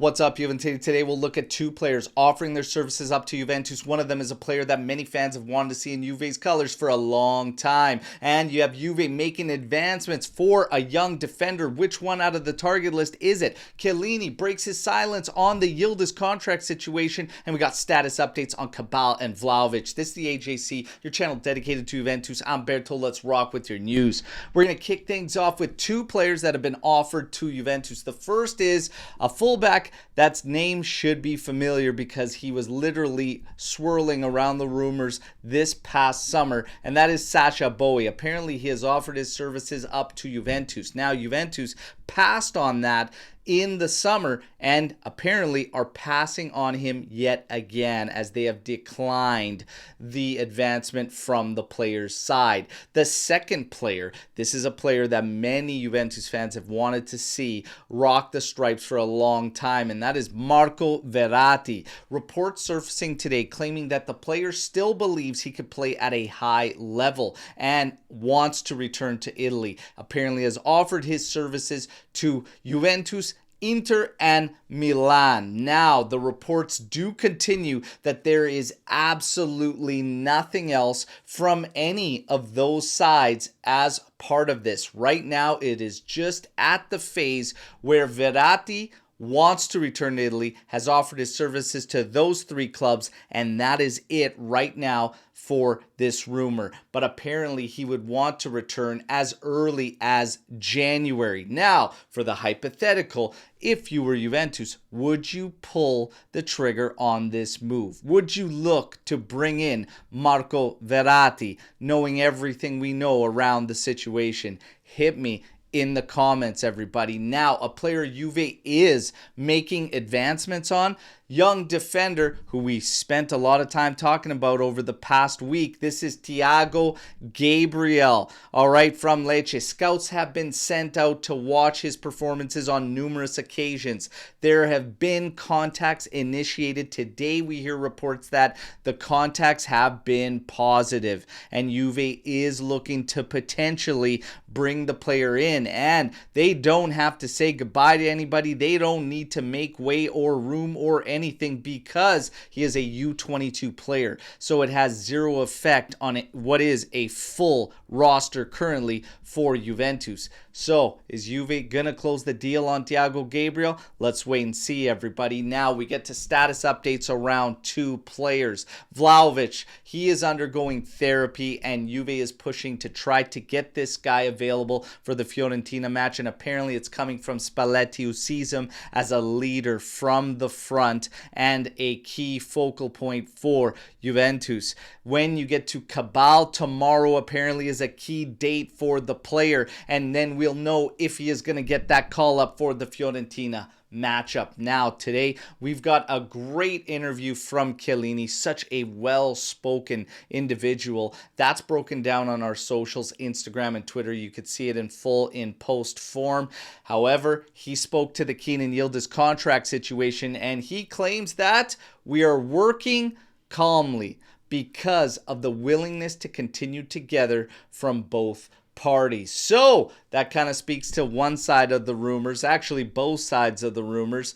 What's up, Juventus? Today we'll look at two players offering their services up to Juventus. One of them is a player that many fans have wanted to see in Juve's colors for a long time. And you have Juve making advancements for a young defender. Which one out of the target list is it? Chiellini breaks his silence on the Yildiz contract situation. And we got status updates on Cabal and Vlahović. This is the AJC, your channel dedicated to Juventus. I'm Berto. Let's rock with your news. We're going to kick things off with two players that have been offered to Juventus. The first is a fullback that's name should be familiar because he was literally swirling around the rumors this past summer, and that is Sacha Boey. Apparently, he has offered his services up to Juventus. Now, Juventus passed on that in the summer and apparently are passing on him yet again as they have declined the advancement from the player's side. The second player, this is a player that many Juventus fans have wanted to see rock the stripes for a long time, and that is Marco Verratti. Reports surfacing today claiming that the player still believes he could play at a high level and wants to return to Italy. Apparently has offered his services to Juventus, Inter, and Milan. Now, the reports do continue that there is absolutely nothing else from any of those sides as part of this. Right now, it is just at the phase where Verratti wants to return to Italy, has offered his services to those three clubs, and that is it right now for this rumor. But apparently he would want to return as early as January. Now, for the hypothetical, if you were Juventus, would you pull the trigger on this move? Would you look to bring in Marco Verratti, knowing everything we know around the situation? Hit me in the comments, everybody. Now, a player Juve is making advancements on, young defender who we spent a lot of time talking about over the past week. This is TIAGO Gabriel, all right, from Lecce. Scouts have been sent out to watch his performances on numerous occasions. There have been contacts initiated. Today we hear reports that the contacts have been positive, and Juve is looking to potentially bring the player in, and they don't have to say goodbye to anybody. They don't need to make way or room or anything because he is a U22 player. So it has zero effect on it, what is a full roster currently for Juventus. So is Juve gonna close the deal on TIAGO Gabriel? Let's wait and see, everybody. Now we get to status updates around two players. Vlahović, he is undergoing therapy, and Juve is pushing to try to get this guy available for the Fiorentina match, and apparently it's coming from Spalletti, who sees him as a leader from the front and a key focal point for Juventus. When you get to Cabal, tomorrow apparently is a key date for the player, and then we'll know if he is going to get that call up for the Fiorentina matchup. Now, today we've got a great interview from Chiellini, such a well-spoken individual. That's broken down on our socials, Instagram and Twitter. You could see it in full in post form. However, he spoke to the Kenan Yildiz contract situation, and he claims that we are working calmly because of the willingness to continue together from both parties. So that kind of speaks to one side of the rumors, actually both sides of the rumors.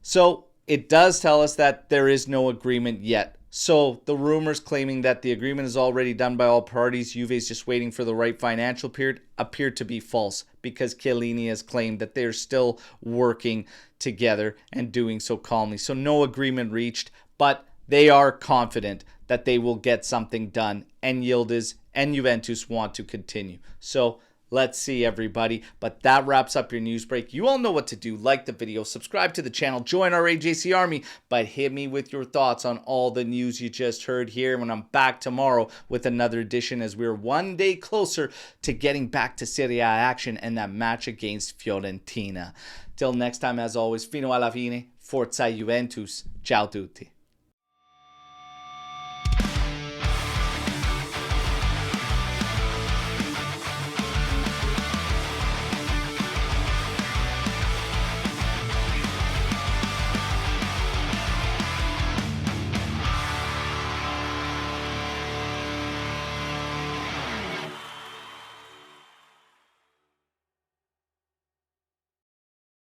So it does tell us that there is no agreement yet. So the rumors claiming that the agreement is already done by all parties, Juve is just waiting for the right financial period, appear to be false, because Chiellini has claimed that they're still working together and doing so calmly. So no agreement reached, but they are confident that they will get something done, and Yildiz and Juventus want to continue. So let's see, everybody. But that wraps up your news break. You all know what to do. Like the video, subscribe to the channel, join our AJC Army, but hit me with your thoughts on all the news you just heard here when I'm back tomorrow with another edition, as we're one day closer to getting back to Serie A action and that match against Fiorentina. Till next time, as always, fino alla fine, forza Juventus. Ciao tutti.